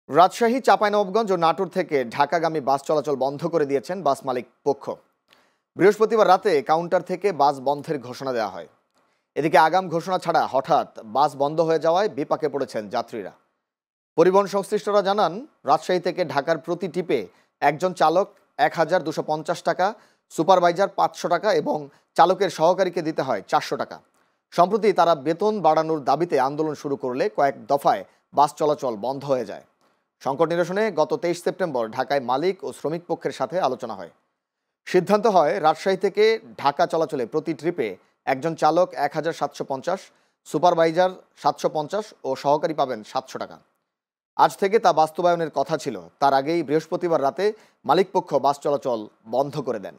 রাজশাহী, চাঁপাইনবাবগঞ্জ ও নাটোর থেকে ঢাকাগামী বাস চলাচল বন্ধ করে দিয়েছেন বাস মালিক পক্ষ। বৃহস্পতিবার রাতে কাউন্টার থেকে বাস বন্ধের ঘোষণা দেওয়া হয়। এদিকে আগাম ঘোষণা ছাড়া হঠাৎ বাস বন্ধ হয়ে যাওয়ায় বিপাকে পড়েছেন যাত্রীরা। পরিবহন সংশ্লিষ্টরা জানান, রাজশাহী থেকে ঢাকার প্রতি টিপে একজন চালক ১,২৫০ টাকা, সুপারভাইজার ৫০০ টাকা এবং চালকের সহকারীকে দিতে হয় ৪০০ টাকা। সম্প্রতি তারা বেতন বাড়ানোর দাবিতে আন্দোলন শুরু করলে কয়েক দফায় বাস চলাচল বন্ধ হয়ে যায়। সংকট নিরসনে গত ২৩ সেপ্টেম্বর ঢাকায় মালিক ও শ্রমিক পক্ষের সাথে আলোচনা হয়। সিদ্ধান্ত হয়, রাজশাহী থেকে ঢাকা চলাচলে প্রতি ট্রিপে একজন চালক ১,৭৫০, সুপারভাইজার ৭৫০ ও সহকারী পাবেন ৭০০ টাকা। আজ থেকে তা বাস্তবায়নের কথা ছিল। তার আগেই বৃহস্পতিবার রাতে মালিকপক্ষ বাস চলাচল বন্ধ করে দেন।